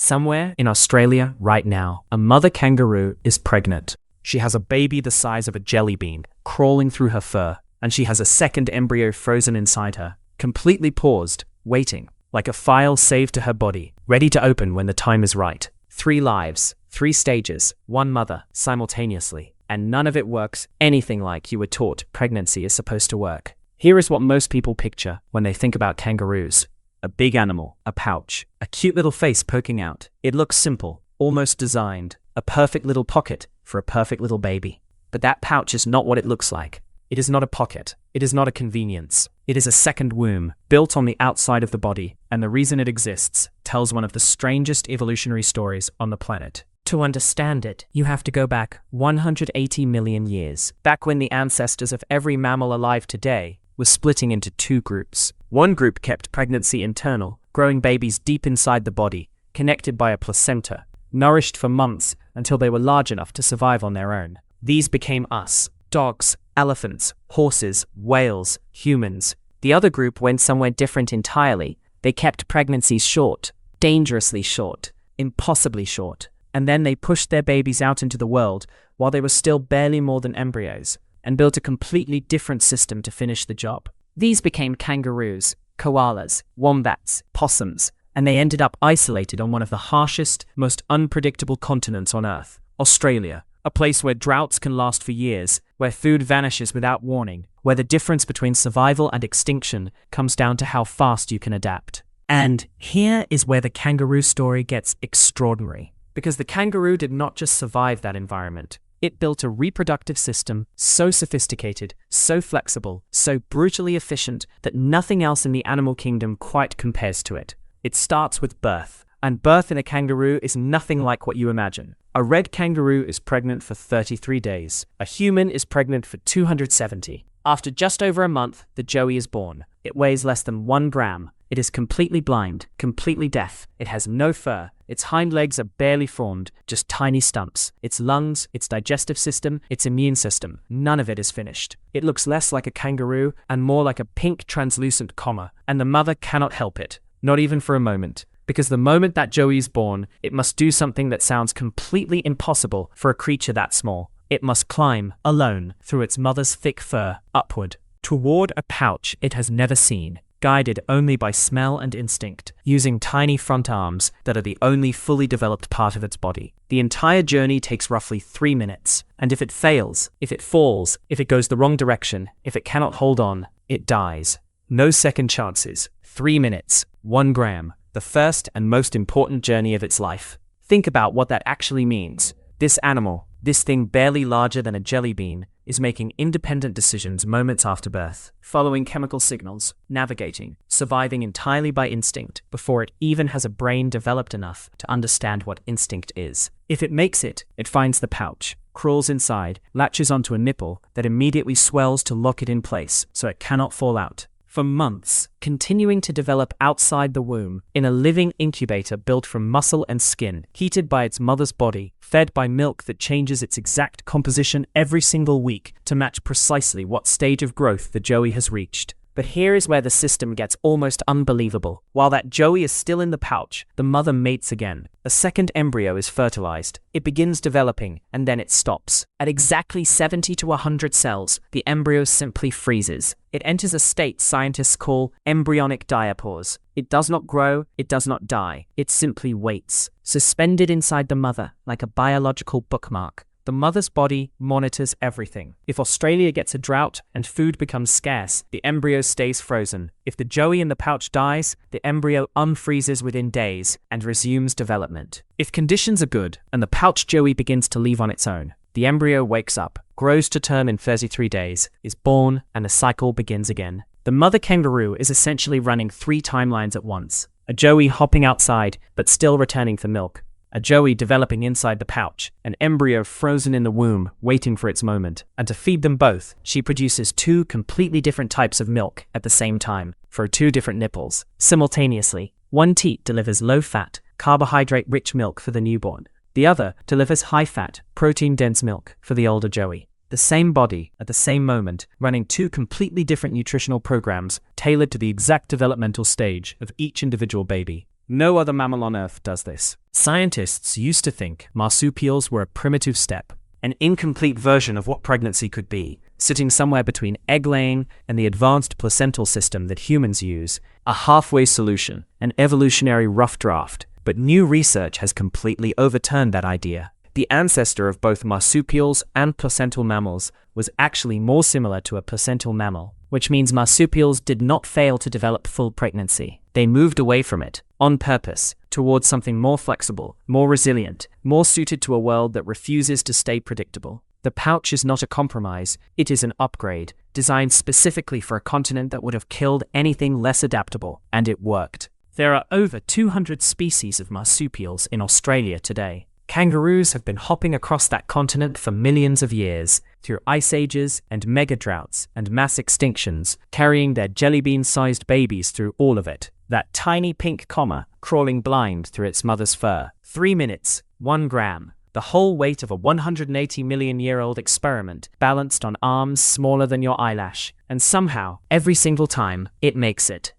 Somewhere in Australia right now, a mother kangaroo is pregnant. She has a baby the size of a jelly bean crawling through her fur, and she has a second embryo frozen inside her, completely paused, waiting, like a file saved to her body, ready to open when the time is right. 3 lives, 3 stages, 1 mother, simultaneously. And none of it works anything like you were taught pregnancy is supposed to work. Here is what most people picture when they think about kangaroos. A big animal, a pouch, a cute little face poking out. It looks simple, almost designed, a perfect little pocket for a perfect little baby. But that pouch is not what it looks like. It is not a pocket. It is not a convenience. It is a second womb, built on the outside of the body, and the reason it exists tells one of the strangest evolutionary stories on the planet. To understand it, you have to go back 180 million years, back when the ancestors of every mammal alive today was splitting into 2 groups. One group kept pregnancy internal, growing babies deep inside the body, connected by a placenta, nourished for months until they were large enough to survive on their own. These became us: dogs, elephants, horses, whales, humans. The other group went somewhere different entirely. They kept pregnancies short, dangerously short, impossibly short. And then they pushed their babies out into the world while they were still barely more than embryos, and built a completely different system to finish the job. These became kangaroos, koalas, wombats, possums, and they ended up isolated on one of the harshest, most unpredictable continents on Earth, Australia, a place where droughts can last for years, where food vanishes without warning, where the difference between survival and extinction comes down to how fast you can adapt. And here is where the kangaroo story gets extraordinary. Because the kangaroo did not just survive that environment. It built a reproductive system so sophisticated, so flexible, so brutally efficient that nothing else in the animal kingdom quite compares to it. It starts with birth, and birth in a kangaroo is nothing like what you imagine. A red kangaroo is pregnant for 33 days. A human is pregnant for 270. After just over a month, the joey is born. It weighs less than 1 gram. It is completely blind, completely deaf. It has no fur. Its hind legs are barely formed, just tiny stumps. Its lungs, its digestive system, its immune system, none of it is finished. It looks less like a kangaroo and more like a pink translucent comma, and the mother cannot help it, not even for a moment. Because the moment that joey is born, it must do something that sounds completely impossible for a creature that small. It must climb, alone, through its mother's thick fur, upward, toward a pouch it has never seen, guided only by smell and instinct, using tiny front arms that are the only fully developed part of its body. The entire journey takes roughly 3 minutes, and if it fails, if it falls, if it goes the wrong direction, if it cannot hold on, it dies. No second chances. 3 minutes, 1 gram, the first and most important journey of its life. Think about what that actually means. This animal, this thing barely larger than a jelly bean, is making independent decisions moments after birth, following chemical signals, navigating, surviving entirely by instinct before it even has a brain developed enough to understand what instinct is. If it makes it, it finds the pouch, crawls inside, latches onto a nipple that immediately swells to lock it in place so it cannot fall out. For months, continuing to develop outside the womb in a living incubator built from muscle and skin, heated by its mother's body, fed by milk that changes its exact composition every single week to match precisely what stage of growth the joey has reached. But here is where the system gets almost unbelievable. While that joey is still in the pouch, the mother mates again. A second embryo is fertilized. It begins developing, and then it stops. At exactly 70 to 100 cells, the embryo simply freezes. It enters a state scientists call embryonic diapause. It does not grow, it does not die. It simply waits, suspended inside the mother like a biological bookmark. The mother's body monitors everything. If Australia gets a drought and food becomes scarce, the embryo stays frozen. If the joey in the pouch dies, the embryo unfreezes within days and resumes development. If conditions are good and the pouch joey begins to leave on its own, the embryo wakes up, grows to term in 33 days, is born, and the cycle begins again. The mother kangaroo is essentially running 3 timelines at once. A joey hopping outside, but still returning for milk. A joey developing inside the pouch, an embryo frozen in the womb, waiting for its moment. And to feed them both, she produces 2 completely different types of milk at the same time, for 2 different nipples. Simultaneously, one teat delivers low-fat, carbohydrate-rich milk for the newborn. The other delivers high-fat, protein-dense milk for the older joey. The same body, at the same moment, running 2 completely different nutritional programs tailored to the exact developmental stage of each individual baby. No other mammal on Earth does this. Scientists used to think marsupials were a primitive step, an incomplete version of what pregnancy could be, sitting somewhere between egg-laying and the advanced placental system that humans use, a halfway solution, an evolutionary rough draft. But new research has completely overturned that idea. The ancestor of both marsupials and placental mammals was actually more similar to a placental mammal, which means marsupials did not fail to develop full pregnancy. They moved away from it, on purpose, towards something more flexible, more resilient, more suited to a world that refuses to stay predictable. The pouch is not a compromise, it is an upgrade, designed specifically for a continent that would have killed anything less adaptable, and it worked. There are over 200 species of marsupials in Australia today. Kangaroos have been hopping across that continent for millions of years, through ice ages and mega droughts and mass extinctions, carrying their jellybean-sized babies through all of it. That tiny pink comma crawling blind through its mother's fur. 3 minutes, 1 gram. The whole weight of a 180-million-year-old experiment balanced on arms smaller than your eyelash. And somehow, every single time, it makes it.